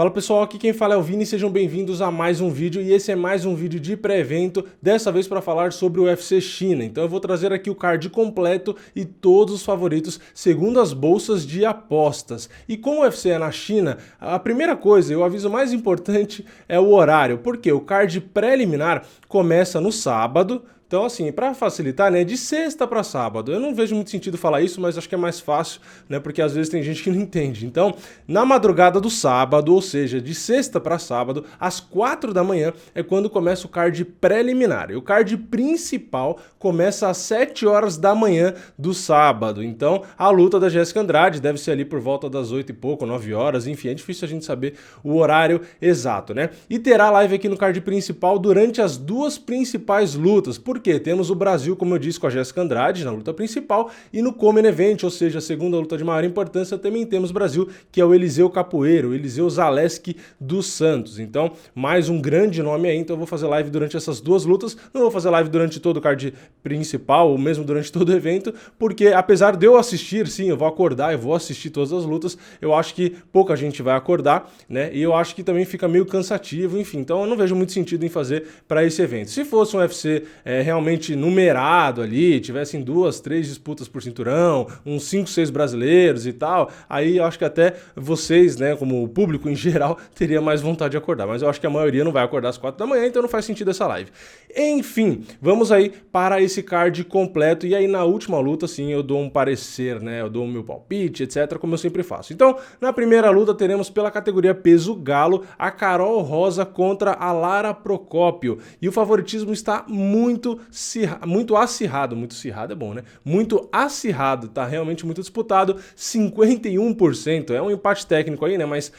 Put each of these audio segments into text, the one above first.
Fala pessoal, aqui quem fala é o Vini, sejam bem-vindos a mais um vídeo e esse é mais um vídeo de pré-evento, dessa vez para falar sobre o UFC China. Então eu vou trazer aqui o card completo e todos os favoritos segundo as bolsas de apostas. E como o UFC é na China, a primeira coisa, e o aviso mais importante é o horário, porque o card preliminar começa no sábado. Então, assim, para facilitar, né, de sexta para sábado. Eu não vejo muito sentido falar isso, mas acho que é mais fácil, né, porque às vezes tem gente que não entende. Então, na madrugada do sábado, ou seja, de sexta para sábado, às 4 da manhã é quando começa o card preliminar. E o card principal começa às 7 horas da manhã do sábado. Então, a luta da Jéssica Andrade deve ser ali por volta das 8 e pouco, 9 horas, enfim, é difícil a gente saber o horário exato, né? E terá live aqui no card principal durante as duas principais lutas. Porque temos o Brasil, como eu disse, com a Jéssica Andrade na luta principal e no Common Event, ou seja, a segunda luta de maior importância, também temos Brasil, que é o Eliseu Capoeiro, o Eliseu Zaleski dos Santos. Então, mais um grande nome aí, então eu vou fazer live durante essas duas lutas, não vou fazer live durante todo o card principal, ou mesmo durante todo o evento, porque apesar de eu assistir, sim, eu vou acordar, eu vou assistir todas as lutas, eu acho que pouca gente vai acordar, né, e eu acho que também fica meio cansativo, enfim, então eu não vejo muito sentido em fazer para esse evento. Se fosse um UFC realmente numerado ali, tivessem 2, 3 disputas por cinturão, uns 5, 6 brasileiros e tal, aí eu acho que até vocês, né, como o público em geral, teria mais vontade de acordar, mas eu acho que a maioria não vai acordar às 4 da manhã, então não faz sentido essa live. Enfim, vamos aí para esse card completo, e aí na última luta, sim, eu dou um parecer, né, eu dou o meu palpite, etc, como eu sempre faço. Então, na primeira luta teremos pela categoria peso galo, a Carol Rosa contra a Lara Procópio, e o favoritismo está muito acirrado, muito acirrado é bom, né? Muito acirrado, tá realmente muito disputado, 51%, é um empate técnico aí, né? Mas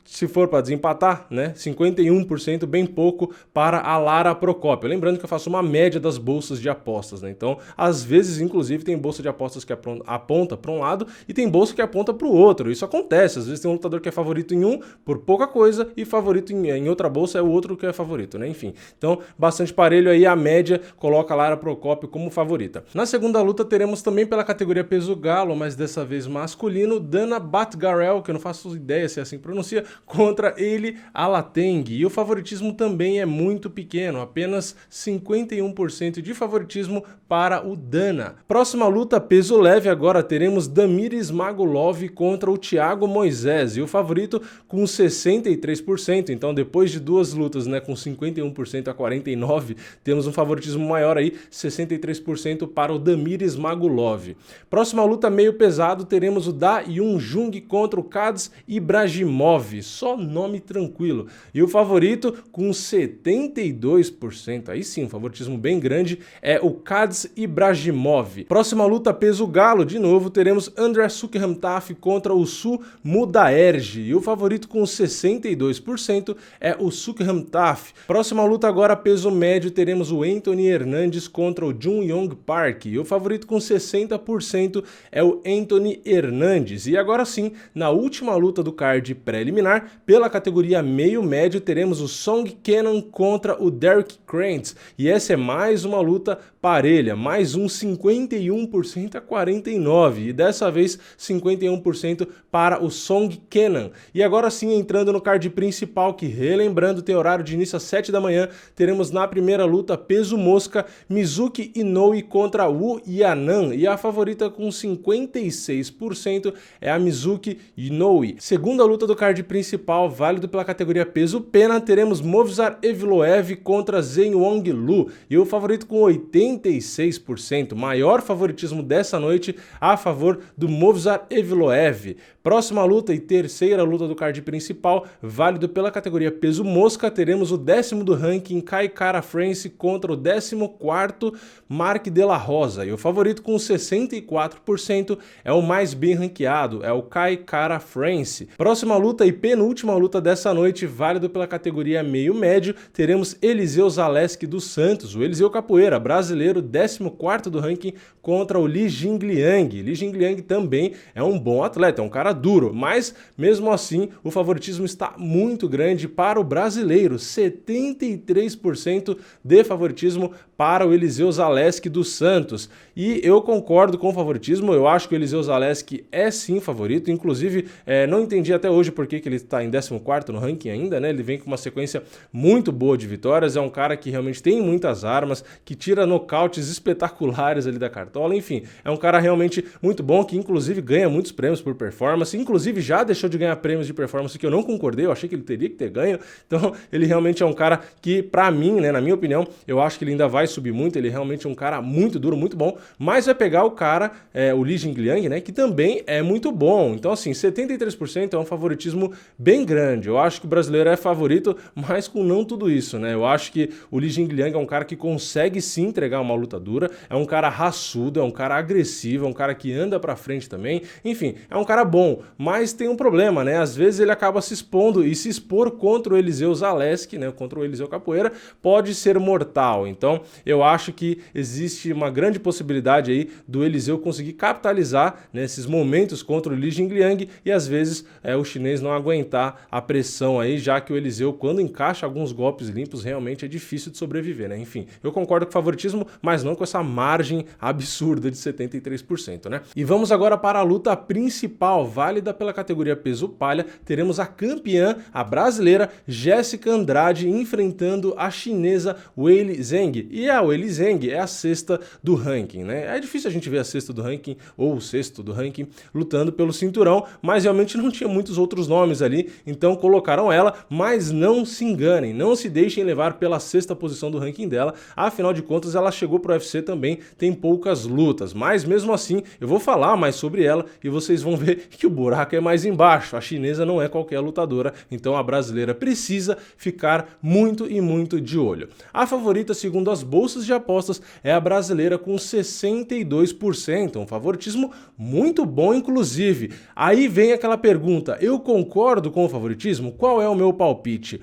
se for para desempatar, né, 51%, bem pouco para a Lara Procópio. Lembrando que eu faço uma média das bolsas de apostas, né? Então, às vezes, inclusive, tem bolsa de apostas que aponta para um lado e tem bolsa que aponta para o outro. Isso acontece. Às vezes tem um lutador que é favorito em um por pouca coisa e favorito em outra bolsa é o outro que é favorito, né? Enfim, então, bastante parelho aí. A média coloca a Lara Procópio como favorita. Na segunda luta, teremos também pela categoria peso galo, mas dessa vez masculino, Dana Batgarel, que eu não faço ideia se é assim que pronuncia, contra ele, Alateng, e o favoritismo também é muito pequeno, apenas 51% de favoritismo para o Dana. Próxima luta, peso leve, agora teremos Damir Ismagulov contra o Thiago Moisés, e o favorito com 63%, então depois de duas lutas, né, com 51% a 49%, temos um favoritismo maior aí, 63% para o Damir Ismagulov. Próxima luta, meio pesado, teremos o Da Yun Jung contra o Kads Ibragimov, só nome tranquilo. E o favorito com 72%, aí sim, um favoritismo bem grande, é o Kads Ibragimov. Próxima luta, peso galo, de novo, teremos André Sukhramtaf contra o Su Mudaerji. E o favorito com 62% é o Sukhramtaf. Próxima luta agora, peso médio, teremos o Anthony Hernandes contra o Jun Yong Park. E o favorito com 60% é o Anthony Hernandes. E agora sim, na última luta do card preliminar, pela categoria meio-médio, teremos o Song Kenan contra o Derek Krantz, e essa é mais uma luta parelha, mais um 51% a 49%, e dessa vez 51% para o Song Kenan. E agora sim, entrando no card principal, que relembrando tem horário de início às 7 da manhã, teremos na primeira luta peso mosca, Mizuki Inoue contra Wu Yanan, e a favorita com 56% é a Mizuki Inoue. Segunda luta do card principal, válido pela categoria peso pena, teremos Movsar Evloev contra Zheng Wong Lu, e o favorito com 86%, maior favoritismo dessa noite a favor do Movsar Evloev. Próxima luta e terceira luta do card principal, válido pela categoria peso mosca, teremos o 10º do ranking Kai Kara France contra o 14º Mark de la Rosa, e o favorito com 64% é o mais bem ranqueado, é o Kai Kara France. Próxima luta e penúltima luta dessa noite, válido pela categoria meio-médio, teremos Eliseu Zaleski dos Santos, o Eliseu Capoeira, brasileiro, 14º do ranking, contra o Li Jingliang. Li Jingliang também é um bom atleta, é um cara duro, mas mesmo assim o favoritismo está muito grande para o brasileiro, 73% de favoritismo para o Eliseu Zaleski dos Santos. E eu concordo com o favoritismo, eu acho que o Eliseu Zaleski é sim favorito, inclusive não entendi até hoje por que ele está em 14º no ranking ainda, né? Ele vem com uma sequência muito boa de vitórias, é um cara que realmente tem muitas armas, que tira nocautes espetaculares ali da cartola, enfim, é um cara realmente muito bom, que inclusive ganha muitos prêmios por performance, inclusive já deixou de ganhar prêmios de performance que eu não concordei, eu achei que ele teria que ter ganho, então ele realmente é um cara que, pra mim, né, na minha opinião, eu acho que ele ainda vai subir muito, ele realmente é um cara muito duro, muito bom, mas vai pegar o cara, o Li Jingliang, né, que também é muito bom, então assim, 73% é um favoritismo bem grande, eu acho que o brasileiro é favorito, mas com não tudo isso, né, eu acho que o Li Jingliang é um cara que consegue sim entregar uma luta dura, é um cara raçudo, é um cara agressivo, é um cara que anda pra frente também, enfim, é um cara bom, mas tem um problema, né, às vezes ele acaba se expondo e se expor contra o Eliseu Zaleski, né, contra o Eliseu Capoeira, pode ser mortal, então eu acho que existe uma grande possibilidade aí do Eliseu conseguir capitalizar nesses momentos contra o Li Jingliang e às vezes o chinês não aguentar a pressão aí, já que o Eliseu, quando encaixa alguns golpes limpos, realmente é difícil de sobreviver, né? Enfim, eu concordo com o favoritismo, mas não com essa margem absurda de 73%, né? E vamos agora para a luta principal, válida pela categoria peso palha, teremos a campeã, a brasileira Jéssica Andrade, enfrentando a chinesa Weili Zhang. E a Weili Zhang é a sexta do ranking, né? É difícil a gente ver a sexta do ranking ou o sexto do ranking lutando pelo cinturão, mas realmente não tinha muitos outros nomes ali, então colocaram ela, mas não se enganem, não se deixem levar pela sexta posição do ranking dela, afinal de contas ela chegou pro UFC também, tem poucas lutas, mas mesmo assim eu vou falar mais sobre ela e vocês vão ver que o buraco é mais embaixo, a chinesa não é qualquer lutadora, então a brasileira precisa ficar muito e muito de olho. A favorita, segundo as bolsas de apostas, é a brasileira com 62%, um favoritismo muito bom inclusive. Aí vem aquela pergunta, eu concordo com o favoritismo? Qual é o meu palpite?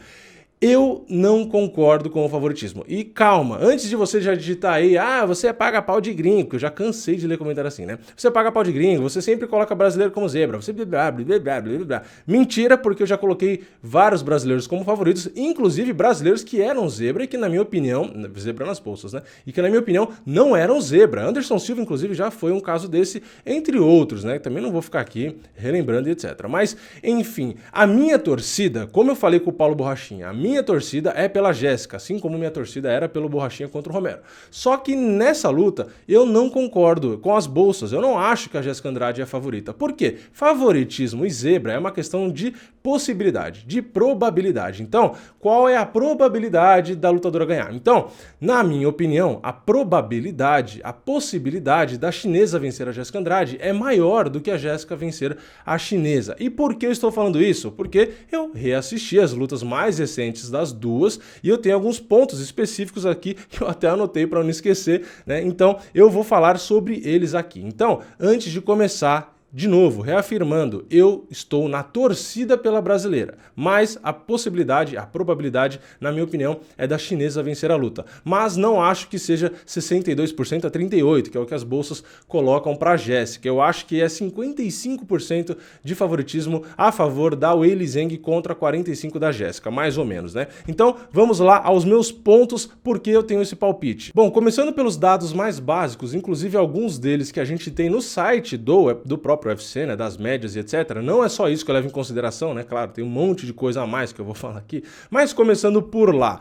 Eu não concordo com o favoritismo. E calma, antes de você já digitar aí, você paga pau de gringo, que eu já cansei de ler comentário assim, né? Você paga pau de gringo, você sempre coloca brasileiro como zebra, você blá, blá, blá, blá, blá. Mentira, porque eu já coloquei vários brasileiros como favoritos, inclusive brasileiros que eram zebra e que na minha opinião, zebra nas bolsas, né? E que na minha opinião não eram zebra. Anderson Silva, inclusive, já foi um caso desse, entre outros, né? Também não vou ficar aqui relembrando e etc. Mas, enfim, a minha torcida, como eu falei com o Paulo Borrachinha, a minha torcida é pela Jéssica, assim como minha torcida era pelo Borrachinha contra o Romero. Só que nessa luta eu não concordo com as bolsas, eu não acho que a Jéssica Andrade é a favorita. Por quê? Favoritismo e zebra é uma questão de possibilidade, de probabilidade. Então, qual é a probabilidade da lutadora ganhar? Então, na minha opinião, a probabilidade, a possibilidade da chinesa vencer a Jéssica Andrade é maior do que a Jéssica vencer a chinesa. E por que eu estou falando isso? Porque eu reassisti as lutas mais recentes das duas e eu tenho alguns pontos específicos aqui que eu até anotei para não esquecer, né? Então, eu vou falar sobre eles aqui. Então, antes de começar, de novo, reafirmando, eu estou na torcida pela brasileira, mas a possibilidade, a probabilidade, na minha opinião, é da chinesa vencer a luta. Mas não acho que seja 62% a 38%, que é o que as bolsas colocam para a Jéssica. Eu acho que é 55% de favoritismo a favor da Weili Zhang contra 45% da Jéssica, mais ou menos, né? Então, vamos lá aos meus pontos, porque eu tenho esse palpite. Bom, começando pelos dados mais básicos, inclusive alguns deles que a gente tem no site do próprio UFC, né, das médias e etc. Não é só isso que eu levo em consideração, né? Claro, tem um monte de coisa a mais que eu vou falar aqui, mas começando por lá.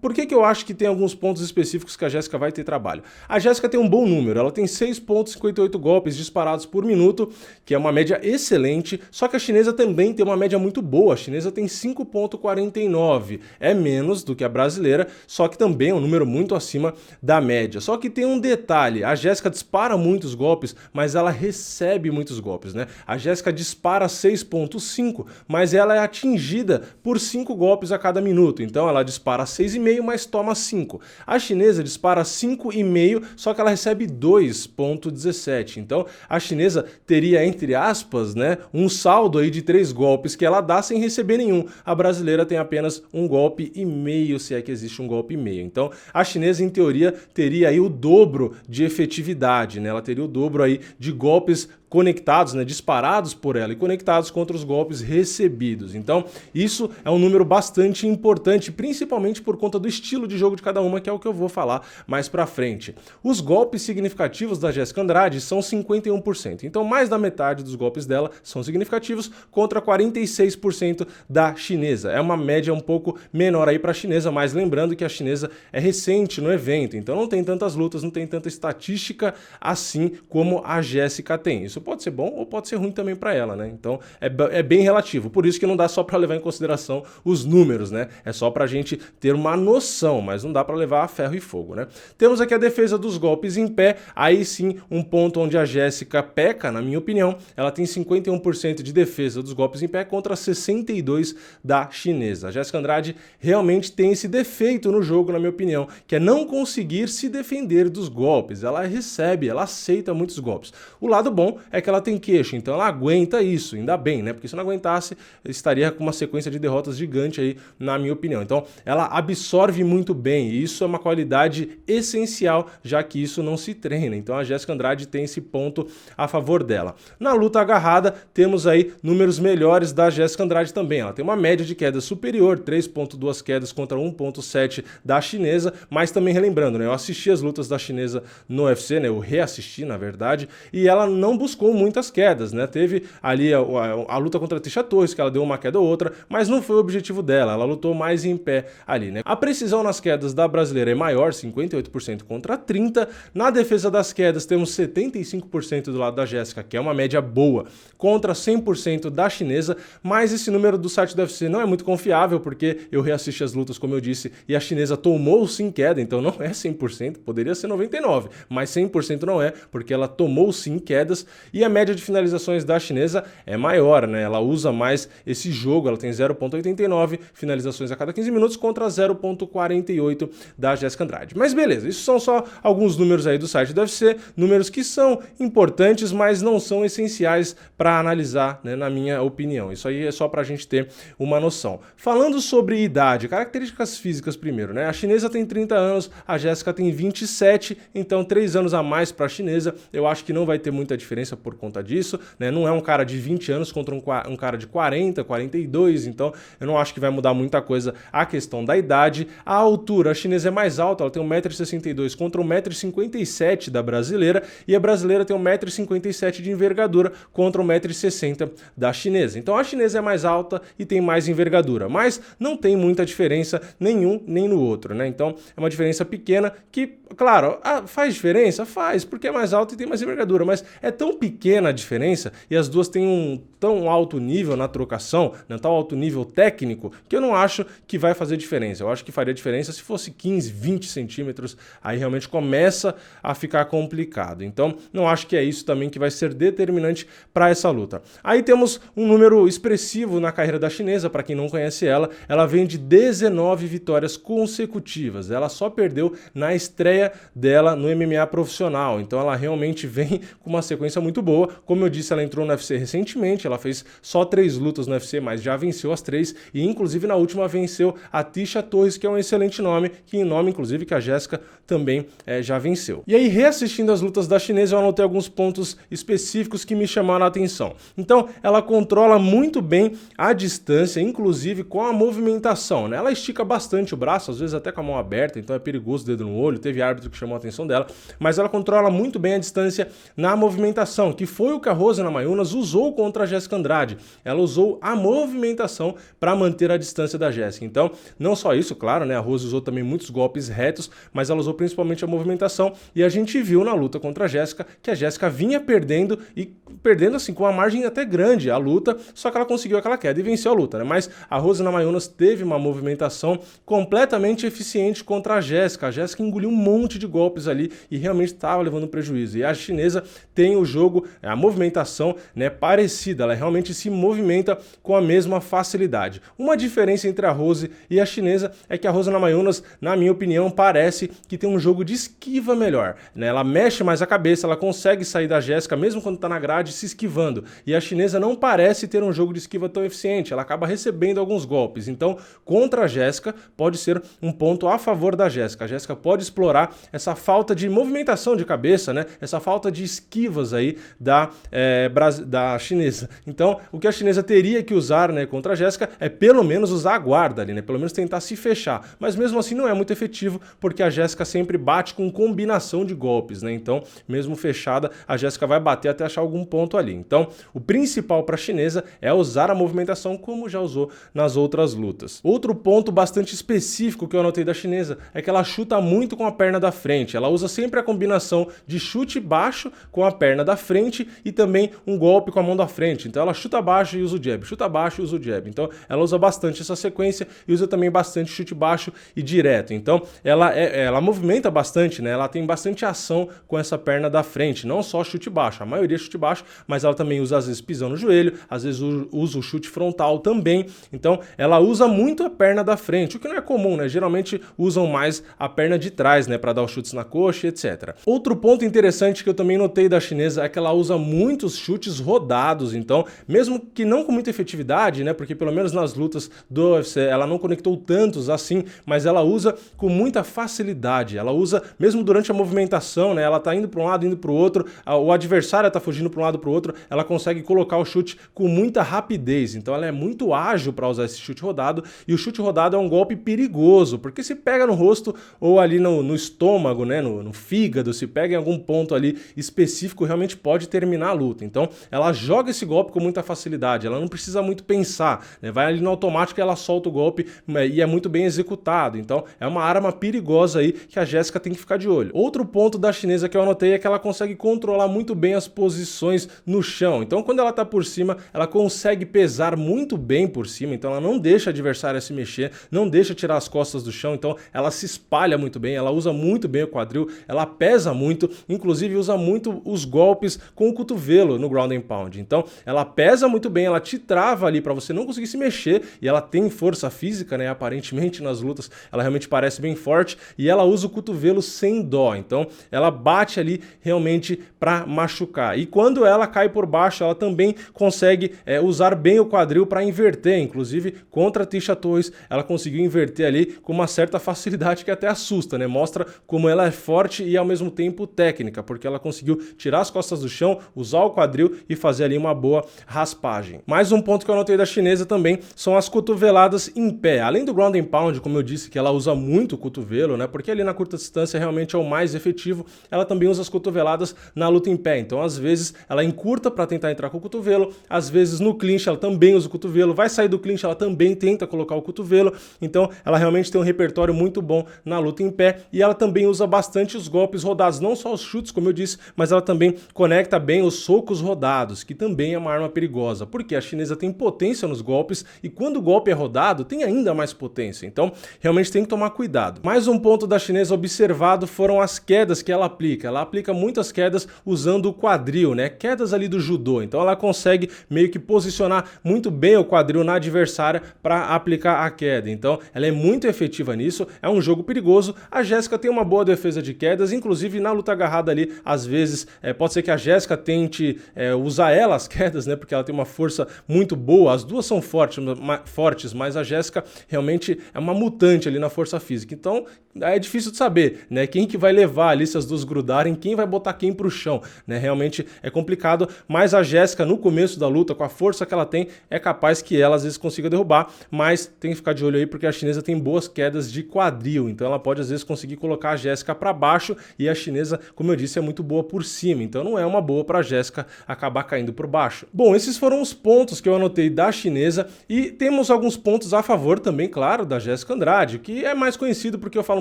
Por que eu acho que tem alguns pontos específicos que a Jéssica vai ter trabalho? A Jéssica tem um bom número, ela tem 6,58 golpes disparados por minuto, que é uma média excelente, só que a chinesa também tem uma média muito boa, a chinesa tem 5,49, é menos do que a brasileira, só que também é um número muito acima da média. Só que tem um detalhe, a Jéssica dispara muitos golpes, mas ela recebe muitos golpes, né? A Jéssica dispara 6,5, mas ela é atingida por 5 golpes a cada minuto. Então ela dispara 6,5, mas toma 5. A chinesa dispara 5,5, só que ela recebe 2,17. Então a chinesa teria, entre aspas, né, um saldo aí de 3 golpes que ela dá sem receber nenhum. A brasileira tem apenas um golpe e meio, se é que existe um golpe e meio. Então a chinesa, em teoria, teria aí o dobro de efetividade, né? Ela teria o dobro aí de golpes conectados, né, disparados por ela e conectados contra os golpes recebidos. Então, isso é um número bastante importante, principalmente por conta do estilo de jogo de cada uma, que é o que eu vou falar mais pra frente. Os golpes significativos da Jéssica Andrade são 51%. Então, mais da metade dos golpes dela são significativos contra 46% da chinesa. É uma média um pouco menor aí pra chinesa, mas lembrando que a chinesa é recente no evento, então não tem tantas lutas, não tem tanta estatística assim como a Jéssica tem. Isso pode ser bom ou pode ser ruim também para ela, né? Então é bem relativo. Por isso que não dá só para levar em consideração os números, né? É só pra gente ter uma noção, mas não dá para levar a ferro e fogo, né? Temos aqui a defesa dos golpes em pé, aí sim um ponto onde a Jéssica peca, na minha opinião. Ela tem 51% de defesa dos golpes em pé contra 62% da chinesa. A Jéssica Andrade realmente tem esse defeito no jogo, na minha opinião, que é não conseguir se defender dos golpes. Ela recebe, ela aceita muitos golpes. O lado bom é que ela tem queixo, então ela aguenta isso, ainda bem, né? Porque se não aguentasse, estaria com uma sequência de derrotas gigante aí, na minha opinião. Então, ela absorve muito bem, e isso é uma qualidade essencial, já que isso não se treina. Então, a Jéssica Andrade tem esse ponto a favor dela. Na luta agarrada, temos aí números melhores da Jéssica Andrade também. Ela tem uma média de queda superior, 3.2 quedas contra 1.7 da chinesa, mas também relembrando, né? Eu assisti as lutas da chinesa no UFC, né? Eu reassisti, na verdade, e ela não buscou muitas quedas, né? Teve ali a luta contra a Tecia Torres, que ela deu uma queda ou outra, mas não foi o objetivo dela, ela lutou mais em pé ali, né? A precisão nas quedas da brasileira é maior, 58% contra 30%. Na defesa das quedas, temos 75% do lado da Jéssica, que é uma média boa, contra 100% da chinesa, mas esse número do site do UFC não é muito confiável, porque eu reassisti as lutas, como eu disse, e a chinesa tomou sim queda, então não é 100%, poderia ser 99%, mas 100% não é, porque ela tomou sim quedas, e a média de finalizações da chinesa é maior, né? Ela usa mais esse jogo, ela tem 0.89 finalizações a cada 15 minutos contra 0.48 da Jéssica Andrade. Mas beleza, isso são só alguns números aí do site do UFC, números que são importantes, mas não são essenciais para analisar, né, na minha opinião. Isso aí é só para a gente ter uma noção. Falando sobre idade, características físicas primeiro, né? A chinesa tem 30 anos, a Jéssica tem 27, então 3 anos a mais para a chinesa. Eu acho que não vai ter muita diferença por conta disso, né? Não é um cara de 20 anos contra um cara de 40, 42, então eu não acho que vai mudar muita coisa a questão da idade. A altura, a chinesa é mais alta, ela tem 1,62 m contra 1,57 m da brasileira, e a brasileira tem 1,57 m de envergadura contra 1,60 m da chinesa. Então a chinesa é mais alta e tem mais envergadura, mas não tem muita diferença nenhum nem no outro, né? Então é uma diferença pequena que, claro, faz diferença? Faz, porque é mais alta e tem mais envergadura, mas é tão pequena a diferença e as duas têm um tão alto nível na trocação, né, tão alto nível técnico, que eu não acho que vai fazer diferença. Eu acho que faria diferença se fosse 15, 20 centímetros, aí realmente começa a ficar complicado. Então não acho que é isso também que vai ser determinante para essa luta. Aí temos um número expressivo na carreira da chinesa, para quem não conhece ela vem de 19 vitórias consecutivas. Ela só perdeu na estreia dela no MMA profissional, então ela realmente vem com uma sequência muito boa. Como eu disse, ela entrou no UFC recentemente, ela fez só 3 lutas no UFC, mas já venceu as 3, e inclusive na última venceu a Tecia Torres, que é um excelente nome, que nome inclusive que a Jéssica também já venceu. E aí, reassistindo as lutas da chinesa, eu anotei alguns pontos específicos que me chamaram a atenção. Então, ela controla muito bem a distância, inclusive com a movimentação, né? Ela estica bastante o braço, às vezes até com a mão aberta, então é perigoso o dedo no olho, teve árbitro que chamou a atenção dela, mas ela controla muito bem a distância na movimentação, que foi o que a Rose Namajunas usou contra a Jéssica Andrade. Ela usou a movimentação para manter a distância da Jéssica. Então, não só isso, claro, né? A Rose usou também muitos golpes retos, mas ela usou principalmente a movimentação, e a gente viu na luta contra a Jéssica que a Jéssica vinha perdendo, e perdendo assim com uma margem até grande a luta, só que ela conseguiu aquela queda e venceu a luta, né? Mas a Rose Namajunas teve uma movimentação completamente eficiente contra a Jéssica. A Jéssica engoliu um monte de golpes ali e realmente estava levando prejuízo. E a chinesa tem o jogo, a movimentação, né, parecida, ela realmente se movimenta com a mesma facilidade. Uma diferença entre a Rose e a chinesa é que a Rose Namajunas, na minha opinião, parece que tem um jogo de esquiva melhor, né? Ela mexe mais a cabeça, ela consegue sair da Jéssica mesmo quando está na grade se esquivando. E a chinesa não parece ter um jogo de esquiva tão eficiente, ela acaba recebendo alguns golpes. Então, contra a Jéssica, pode ser um ponto a favor da Jéssica. A Jéssica pode explorar essa falta de movimentação de cabeça, né? Essa falta de esquivas aí da chinesa. Então, o que a chinesa teria que usar, né, contra a Jéssica é pelo menos usar a guarda ali, né, pelo menos tentar se fechar. Mas mesmo assim não é muito efetivo, porque a Jéssica sempre bate com combinação de golpes, né? Então, mesmo fechada, a Jéssica vai bater até achar algum ponto ali. Então, o principal para a chinesa é usar a movimentação como já usou nas outras lutas. Outro ponto bastante específico que eu anotei da chinesa é que ela chuta muito com a perna da frente. Ela usa sempre a combinação de chute baixo com a perna da frente e também um golpe com a mão da frente. Então ela chuta baixo e usa o jab, chuta baixo e usa o jab. Então ela usa bastante essa sequência e usa também bastante chute baixo e direto. Então ela movimenta bastante, né? Ela tem bastante ação com essa perna da frente, não só chute baixo, a maioria é chute baixo, mas ela também usa às vezes pisão no joelho, às vezes usa o chute frontal também. Então ela usa muito a perna da frente, o que não é comum, né? Geralmente usam mais a perna de trás, né, para dar os chutes na coxa, etc. Outro ponto interessante que eu também notei da chinesa é que ela usa muitos chutes rodados. Então, mesmo que não com muita efetividade, né, porque pelo menos nas lutas do UFC ela não conectou tantos assim, mas ela usa com muita facilidade. Ela usa mesmo durante a movimentação, né, ela tá indo para um lado, indo para o outro, o adversário tá fugindo para um lado para o outro, ela consegue colocar o chute com muita rapidez. Então ela é muito ágil para usar esse chute rodado, e o chute rodado é um golpe perigoso, porque se pega no rosto ou ali no estômago, né, no fígado, se pega em algum ponto ali específico, realmente pode terminar a luta. Então ela joga esse golpe com muita facilidade, ela não precisa muito pensar, né, vai ali no automático e ela solta o golpe e é muito bem executado. Então é uma arma perigosa aí que a Jéssica tem que ficar de olho. Outro ponto da chinesa que eu anotei é que ela consegue controlar muito bem as posições no chão. Então quando ela tá por cima, ela consegue pesar muito bem por cima, então ela não deixa a adversária se mexer, não deixa tirar as costas do chão, então ela se espalha muito bem, ela usa muito bem o quadril, ela pesa muito, inclusive usa muito os golpes com o cotovelo no ground and pound. Então ela pesa muito bem, ela te trava ali para você não conseguir se mexer, e ela tem força física, né? Aparentemente nas lutas ela realmente parece bem forte, e ela usa o cotovelo sem dó. Então ela bate ali realmente para machucar. E quando ela cai por baixo, ela também consegue usar bem o quadril para inverter. Inclusive contra a Tecia Torres ela conseguiu inverter ali com uma certa facilidade que até assusta, né? Mostra como ela é forte e ao mesmo tempo técnica, porque ela conseguiu tirar as costas do chão, usar o quadril e fazer ali uma boa raspagem. Mais um ponto que eu anotei da chinesa também são as cotoveladas em pé. Além do ground and pound, como eu disse, que ela usa muito o cotovelo, né? Porque ali na curta distância realmente é o mais efetivo, ela também usa as cotoveladas na luta em pé. Então às vezes ela encurta para tentar entrar com o cotovelo, às vezes no clinch ela também usa o cotovelo, vai sair do clinch ela também tenta colocar o cotovelo. Então ela realmente tem um repertório muito bom na luta em pé, e ela também usa bastante os golpes rodados, não só os chutes, como eu disse, mas ela também conecta bem os socos rodados, que também é uma arma perigosa, porque a chinesa tem potência nos golpes, e quando o golpe é rodado, tem ainda mais potência. Então realmente tem que tomar cuidado. Mais um ponto da chinesa observado foram as quedas que ela aplica. Ela aplica muitas quedas usando o quadril, né? Quedas ali do judô. Então ela consegue meio que posicionar muito bem o quadril na adversária para aplicar a queda. Então ela é muito efetiva nisso, é um jogo perigoso. A Jéssica tem uma boa defesa de quedas, inclusive na luta agarrada ali, às vezes pode ser que a Jéssica tente usar ela as quedas, né? Porque ela tem uma força muito boa, as duas são fortes, mas a Jéssica realmente é uma mutante ali na força física. Então é difícil de saber, né? Quem que vai levar ali se as duas grudarem, quem vai botar quem pro chão, né? Realmente é complicado, mas a Jéssica no começo da luta, com a força que ela tem, é capaz que ela às vezes consiga derrubar, mas tem que ficar de olho aí porque a chinesa tem boas quedas de quadril, então ela pode às vezes conseguir colocar a Jéssica para baixo, e a chinesa, como eu disse, é muito boa por cima, então não é uma boa para a Jéssica acabar caindo por baixo. Bom, esses foram os pontos que eu anotei da chinesa, e temos alguns pontos a favor também, claro, da Jéssica Andrade, que é mais conhecido porque eu falo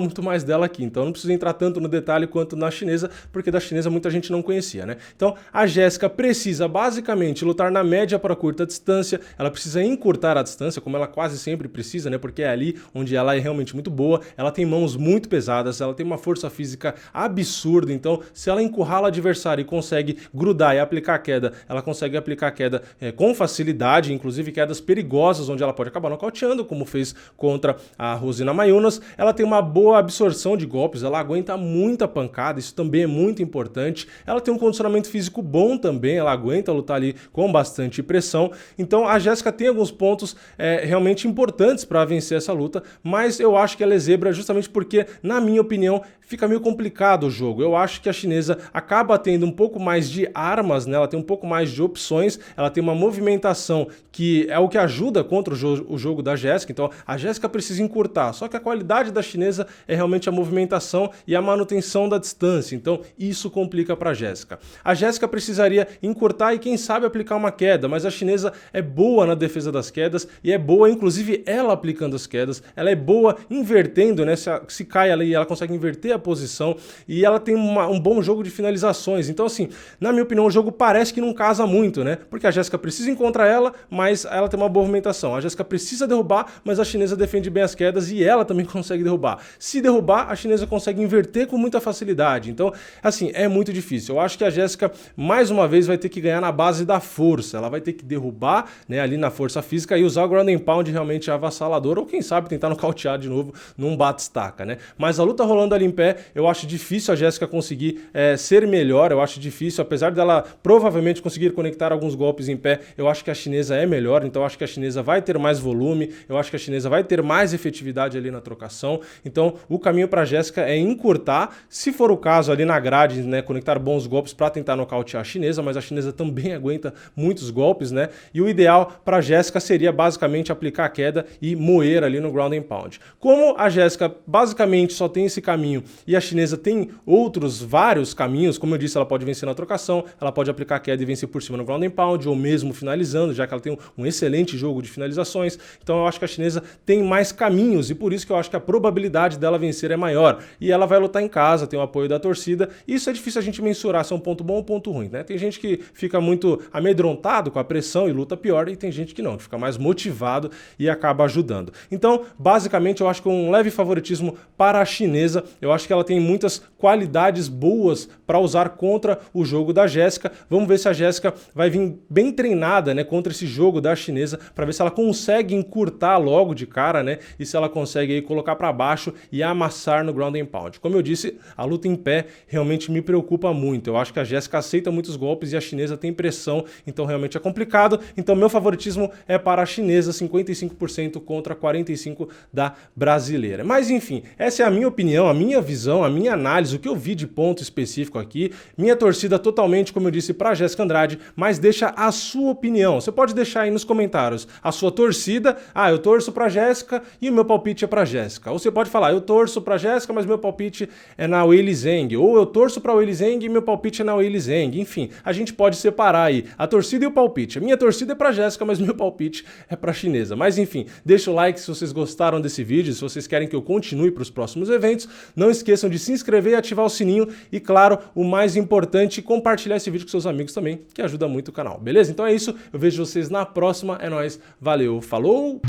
muito mais dela aqui, então não preciso entrar tanto no detalhe quanto na chinesa, porque da chinesa muita gente não conhecia, né? Então a Jéssica precisa basicamente lutar na média para curta distância, ela precisa encurtar a distância, como ela quase sempre precisa, né? Porque é ali onde ela é realmente muito boa, ela tem mãos muito pesadas, ela tem uma força física absurda, então se ela encurrala o adversário e consegue grudar e aplicar a queda, ela consegue aplicar a queda com facilidade, inclusive quedas perigosas, onde ela pode acabar nocauteando, como fez contra a Rosina Mayunas. Ela tem uma boa absorção de golpes, ela aguenta muita pancada, isso também é muito importante. Ela tem um condicionamento físico bom também, ela aguenta lutar ali com bastante pressão. Então a Jéssica tem alguns pontos realmente importantes para vencer essa luta, mas eu acho que ela é zebra justamente porque, na minha opinião, fica meio complicado o jogo. Eu acho que a chinesa acaba tendo um pouco mais de armas, né? Ela tem um pouco mais de opções, ela tem uma movimentação que é o que ajuda contra o jogo da Jéssica. Então a Jéssica precisa encurtar, só que a qualidade da chinesa é realmente a movimentação e a manutenção da distância, então isso complica para a Jéssica. A Jéssica precisaria encurtar e quem sabe aplicar uma queda, mas a chinesa é boa na defesa das quedas e é boa inclusive ela aplicando as quedas, ela é boa invertendo, né? Se cai ali ela consegue inverter a posição e ela tem um bom jogo de finalizações. Então assim, na minha opinião o jogo parece que não casa muito, né? Porque a Jéssica precisa encontrar ela, mas ela tem uma boa movimentação. A Jéssica precisa derrubar, mas a chinesa defende bem as quedas e ela também consegue derrubar. Se derrubar, a chinesa consegue inverter com muita facilidade. Então, assim, é muito difícil. Eu acho que a Jéssica, mais uma vez, vai ter que ganhar na base da força. Ela vai ter que derrubar, né, ali na força física e usar o ground and pound realmente avassalador, ou quem sabe tentar nocautear de novo num bate-estaca, né? Mas a luta rolando ali em pé, eu acho difícil a Jéssica conseguir ser melhor. Eu acho difícil, apesar dela provavelmente conseguir conectar alguns golpes em pé, eu acho que a chinesa é melhor, então eu acho que a chinesa vai ter mais volume, eu acho que a chinesa vai ter mais efetividade ali na trocação. Então o caminho para a Jéssica é encurtar, se for o caso ali na grade, né, conectar bons golpes para tentar nocautear a chinesa, mas a chinesa também aguenta muitos golpes, né? E o ideal para a Jéssica seria basicamente aplicar a queda e moer ali no ground and pound. Como a Jéssica basicamente só tem esse caminho e a chinesa tem outros vários caminhos, como eu disse, ela pode vencer na trocação, ela pode aplicar a queda e vencer por cima no ground and pound, ou mesmo finalizando, já que ela tem um excelente jogo de finalizações. Então eu acho que a chinesa tem mais caminhos e por isso que eu acho que a probabilidade dela vencer é maior. E ela vai lutar em casa, tem o apoio da torcida, e isso é difícil a gente mensurar se é um ponto bom ou um ponto ruim, né? Tem gente que fica muito amedrontado com a pressão e luta pior, e tem gente que não, que fica mais motivado e acaba ajudando. Então, basicamente, eu acho que um leve favoritismo para a chinesa. Eu acho que ela tem muitas qualidades boas para usar contra o jogo da Jéssica. Vamos ver se a Jéssica vai vir bem treinada, né, contra esse jogo da chinesa, para ver se ela consegue encurtar logo de cara, né, e se ela consegue aí colocar para baixo e amassar no ground and pound. Como eu disse, a luta em pé realmente me preocupa muito. Eu acho que a Jéssica aceita muitos golpes e a chinesa tem pressão, então realmente é complicado. Então meu favoritismo é para a chinesa, 55% contra 45% da brasileira. Mas enfim, essa é a minha opinião, a minha visão, a minha análise, o que eu vi de ponto específico aqui. Minha torcida totalmente, como eu disse, para a Jéssica Andrade, mas deixa a sua opinião. Você pode deixar aí nos comentários a sua torcida. Ah, eu torço para a Jéssica e o meu palpite é para a Jéssica. Ou você pode falar, eu torço para a Jéssica, mas meu palpite é na Weili Zhang. Ou eu torço para a Weili Zhang e meu palpite é na Weili Zhang. Enfim, a gente pode separar aí a torcida e o palpite. A minha torcida é para a Jéssica, mas meu palpite é para a chinesa. Mas enfim, deixa o like se vocês gostaram desse vídeo, se vocês querem que eu continue para os próximos eventos. Não esqueçam de se inscrever e ativar o sininho e, claro, o mais importante, compartilhar esse vídeo com seus amigos também, que ajuda muito o canal, beleza? Então é isso, eu vejo vocês na próxima, é nóis, valeu, falou!